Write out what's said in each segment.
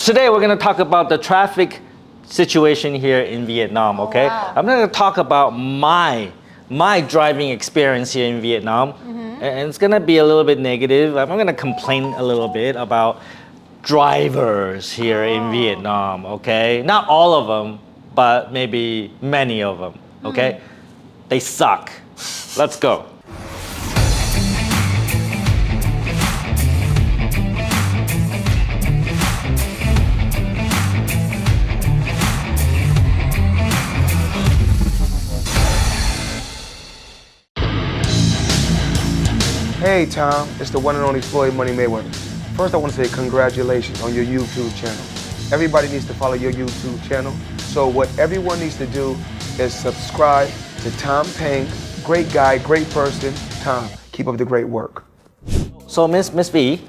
Today we're going to talk about the traffic situation here in Vietnam, okay? Wow. I'm going to talk about my driving experience here in Vietnam. And it's going to be a little bit negative. I'm going to complain a little bit about drivers here in Vietnam, okay? Not all of them, but maybe many of them, okay? They suck. Let's go. Hey Tom, it's the one and only Floyd Money Mayweather. First I want to say congratulations on your YouTube channel. Everybody needs to follow your YouTube channel. So what everyone needs to do is subscribe to Tom Peng. Great guy, great person. Tom, keep up the great work. So Miss V,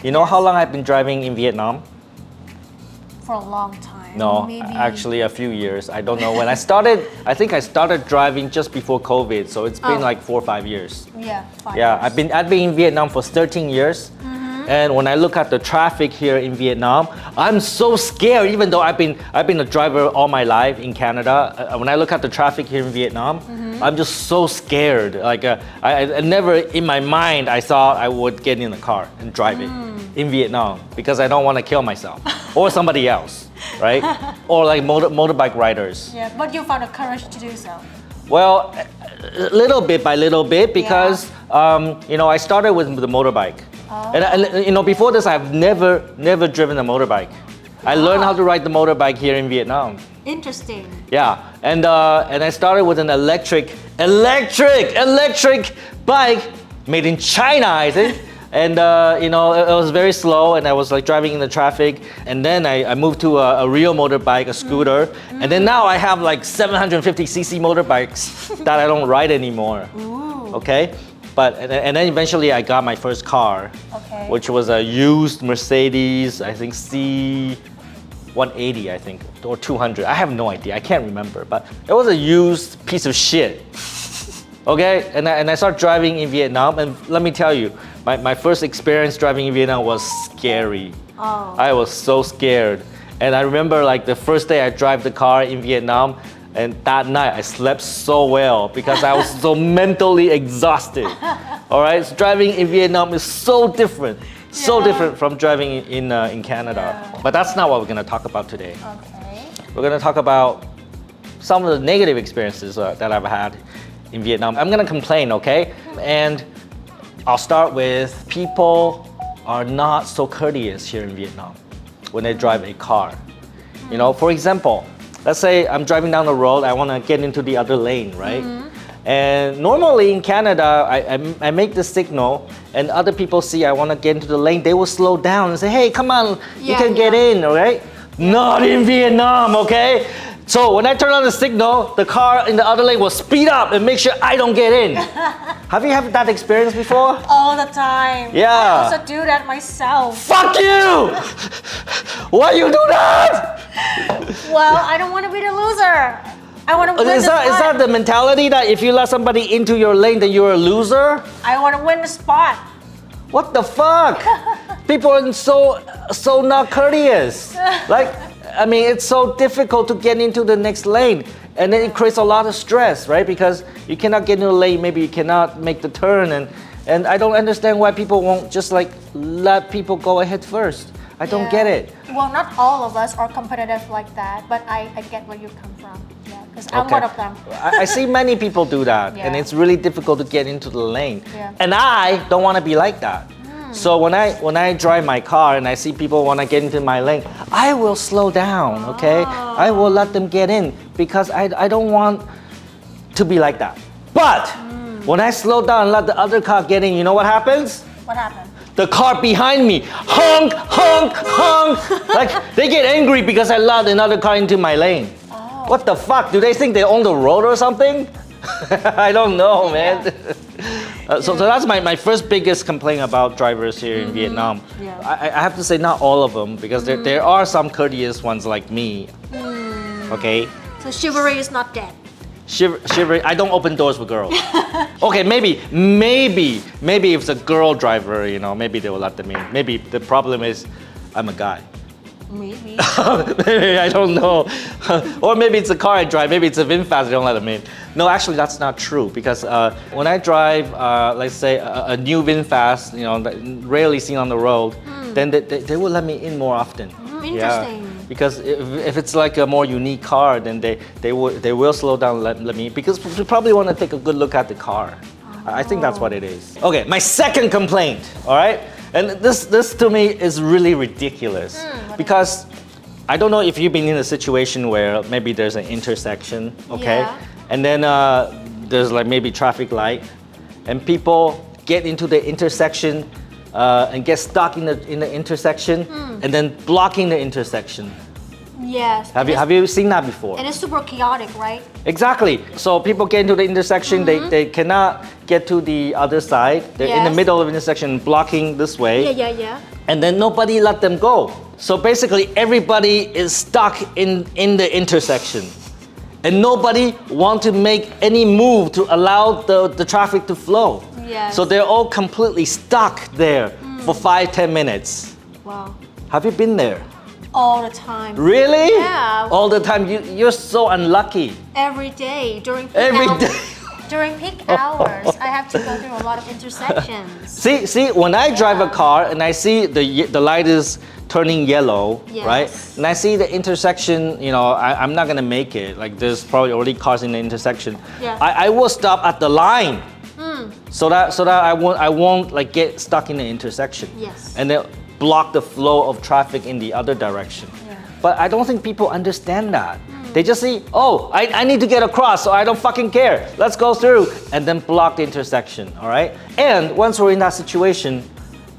you know how long I've been driving in Vietnam? For a long time. No, Maybe. actually a few years. I don't know when I started. I think I started driving just before COVID, so it's been like 4 or 5 years. Yeah, 5 Yeah, years. I've been in Vietnam for 13 years. And when I look at the traffic here in Vietnam, I'm so scared. Even though I've been a driver all my life in Canada, when I look at the traffic here in Vietnam, I'm just so scared. Like I never in my mind I thought I would get in the car and drive it in Vietnam because I don't want to kill myself or somebody else, right? Or like motorbike riders. Yeah, but you found the courage to do so. Well, little bit by little bit because you know I started with the motorbike. And you know, before this, I've never driven a motorbike. I learned how to ride the motorbike here in Vietnam. Interesting. Yeah, and I started with an electric bike made in China, I think. And you know, it was very slow, and I was like driving in the traffic. And then I moved to a real motorbike, a scooter. And then now I have like 750cc motorbikes that I don't ride anymore. Ooh. Okay. But and then eventually I got my first car, Okay. which was a used Mercedes, I think C180, I think, or 200. I have no idea. I can't remember, but it was a used piece of shit. Okay, and I started driving in Vietnam, and let me tell you, my first experience driving in Vietnam was scary. Oh. I was so scared, and I remember like the first day I drive the car in Vietnam. And that night I slept so well because I was so mentally exhausted. All right, so driving in Vietnam is so different from driving in Canada. Yeah. But that's not what we're gonna talk about today. Okay. We're gonna talk about some of the negative experiences that I've had in Vietnam. I'm gonna complain, okay? And I'll start with people are not so courteous here in Vietnam when they drive a car. You know, for example, let's say I'm driving down the road, I want to get into the other lane, right? And normally in Canada, I make the signal and other people see I want to get into the lane, they will slow down and say, hey, come on, you can get in, all right? Not in Vietnam, okay? So when I turn on the signal, the car in the other lane will speed up and make sure I don't get in. Have you had that experience before? All the time. Yeah. I also do that myself. Fuck you! Why you do that? Well, I don't want to be the loser. I want to win Is the that spot. the mentality that if you let somebody into your lane, then you're a loser? I want to win the spot. What the fuck? People are so not courteous. Like, I mean, it's so difficult to get into the next lane. And then it creates a lot of stress, right? Because you cannot get into the lane, maybe you cannot make the turn. And I don't understand why people won't just like let people go ahead first. I don't get it. Well, not all of us are competitive like that, but I get where you come from. Yeah, because I'm one of them. I see many people do that, and Yeah. it's really difficult to get into the lane. Yeah. And I don't want to be like that. So when I drive my car and I see people want to get into my lane, I will slow down, okay? I will let them get in because I don't want to be like that. But when I slow down and let the other car get in, you know what happens? What happened? The car behind me, honk, honk, honk. Like they get angry because I let another car into my lane. Oh. What the fuck? Do they think they own the road or something? I don't know, man. So that's my first biggest complaint about drivers here in Vietnam. Yeah. I have to say not all of them because there are some courteous ones like me. Okay? So chivalry is not dead. Shiver, I don't open doors for girls. Okay, maybe if it's a girl driver, you know, maybe they will let them in. Maybe the problem is I'm a guy. Maybe. Maybe, I don't know. Or maybe it's a car I drive, maybe it's a VinFast, they don't let them in. No, actually that's not true because when I drive, let's say a new VinFast, you know, rarely seen on the road, then they will let me in more often. Interesting. Because if it's like a more unique car, then they will slow down and let me in because we probably want to take a good look at the car. I think that's what it is. Okay, my second complaint, all right? And this to me is really ridiculous because I don't know if you've been in a situation where maybe there's an intersection, okay? Yeah. And then there's like maybe traffic light and people get into the intersection and get stuck in the intersection and then blocking the intersection. Yes. Have you seen that before? And it's super chaotic, right? Exactly. So people get into the intersection, they cannot get to the other side. They're in the middle of the intersection, blocking this way. Yeah. And then nobody let them go. So basically everybody is stuck in the intersection. And nobody want to make any move to allow the traffic to flow. Yes. So they're all completely stuck there for 5-10 minutes. Wow. Have you been there? All the time. Really? Yeah. All the time. You're so unlucky. Every day during peak Every hours. day. During peak hours, I have to go through a lot of intersections. See, when I drive a car and I see the light is turning yellow, Yes. right? And I see the intersection, you know, I'm not gonna make it. Like there's probably already cars in the intersection. Yeah. I will stop at the line. So that I won't like get stuck in the intersection. Yes. And then block the flow of traffic in the other direction. Yeah. But I don't think people understand that. They just see, oh, I need to get across, so I don't fucking care. Let's go through, and then block the intersection, all right? And once we're in that situation,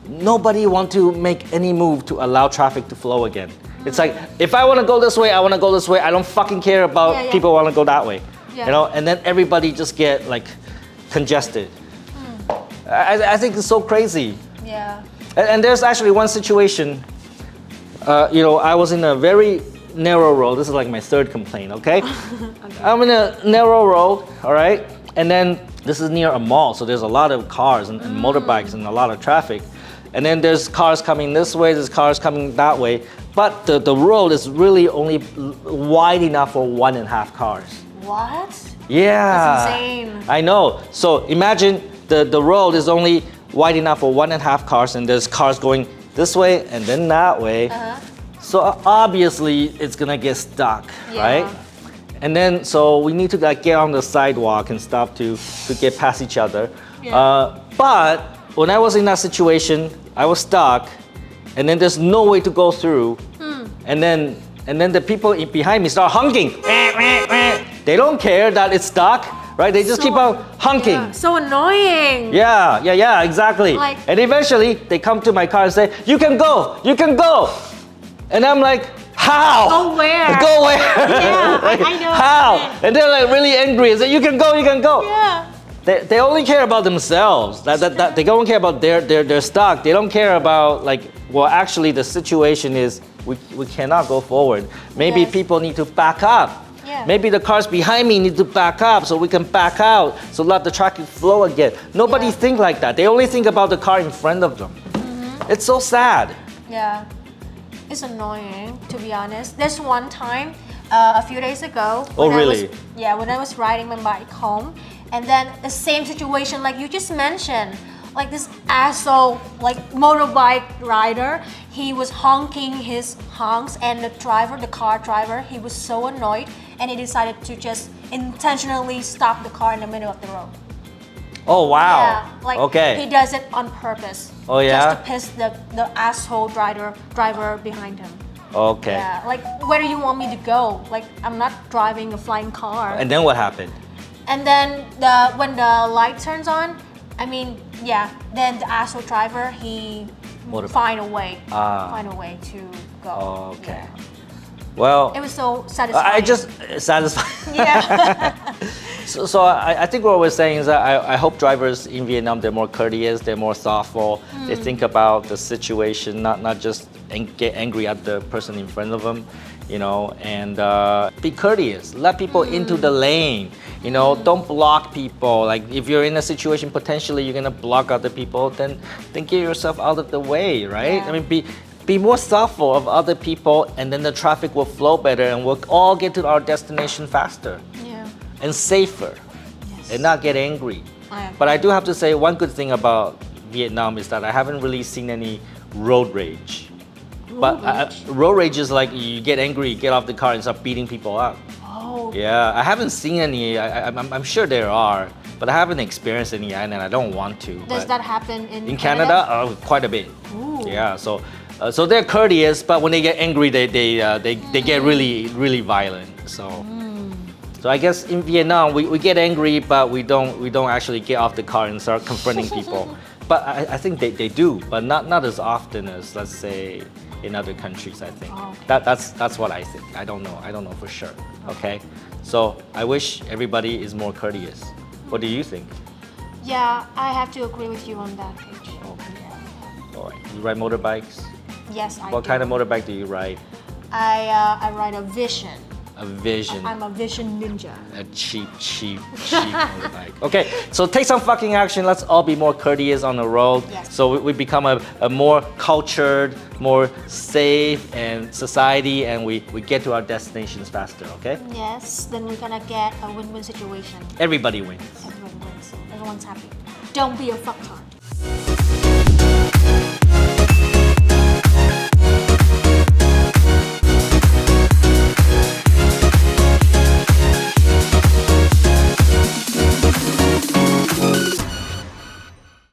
nobody want to make any move to allow traffic to flow again. It's like, if I want to go this way, I want to go this way. I don't fucking care about people want to go that way. Yeah. You know, and then everybody just get like congested. I think it's so crazy. Yeah. And there's actually one situation, you know, I was in a very narrow road. This is like my third complaint, okay? I'm in a narrow road, all right? And then this is near a mall, so there's a lot of cars and motorbikes and a lot of traffic. And then there's cars coming this way, there's cars coming that way. But the road is really only wide enough for 1.5 cars. What? Yeah. That's insane. I know. So imagine the road is only wide enough for 1.5 cars and there's cars going this way and then that way. So obviously it's gonna get stuck, right? And then so we need to like get on the sidewalk and stuff to get past each other. But when I was in that situation, I was stuck and then there's no way to go through. And then the people behind me start honking. They don't care that it's stuck, right? They just keep on honking. Yeah, so annoying. Yeah, exactly. Like- and eventually they come to my car and say, you can go. And I'm like, how? Go where? Go where? Yeah, I know. How? And they're like really angry and say, you can go. Yeah. They only care about themselves. That they don't care about their stock. They don't care about like, well, actually the situation is we cannot go forward. Maybe Yes. people need to back up. Yeah. Maybe the cars behind me need to back up so we can back out, so let the traffic flow again. Nobody think like that. They only think about the car in front of them. It's so sad. Yeah. It's annoying, to be honest. There's one time, a few days ago. Oh, when really? When I was riding my bike home, and then the same situation like you just mentioned. Like this asshole, like motorbike rider, he was honking his honks, and the car driver, he was so annoyed, and he decided to just intentionally stop the car in the middle of the road. Oh wow. Yeah, like okay. he does it on purpose. Oh, yeah? Just to piss the asshole driver behind him. Okay. Yeah, like where do you want me to go? Like I'm not driving a flying car. And then what happened? And then when the light turns on, I mean, then the asshole driver, he Motorbike. find a way to go. Oh, okay. Yeah. Well, It was so satisfying. I just satisfied. Yeah. So I think what we're saying is that I hope drivers in Vietnam, they're more courteous, they're more thoughtful, they think about the situation, not just get angry at the person in front of them, you know, and be courteous, let people into the lane, you know, don't block people. Like if you're in a situation potentially you're gonna block other people, then get yourself out of the way, right? Yeah. I mean, be more thoughtful of other people, and then the traffic will flow better and we'll all get to our destination faster Yeah. and safer and not get angry. I agree. But I do have to say one good thing about Vietnam is that I haven't really seen any road rage. Road rage is like you get angry, you get off the car and start beating people up. Oh. Yeah, I haven't seen any. I'm sure there are, but I haven't experienced any yet, and I don't want to. Does But that happen in Canada? Quite a bit. Ooh. Yeah, so they're courteous, but when they get angry, they get really violent. So I guess in Vietnam we get angry, but we don't actually get off the car and start confronting people. But I think they do, but not as often as, let's say, in other countries. I think that's what I think. I don't know for sure. Okay, so I wish everybody is more courteous. What do you think? Yeah, I have to agree with you on that, Paige. All right. You ride motorbikes? Yes, I What do. kind of motorbike do you ride? I ride a Vision. A Vision. I'm a Vision ninja. A cheap motorbike. Okay, so take some fucking action. Let's all be more courteous on the road. Yes. So we become a more cultured, more safe and society, and we get to our destinations faster, okay? Yes, then we're gonna get a win-win situation. Everybody wins. Everyone wins. Everyone's happy. Don't be a fucktard.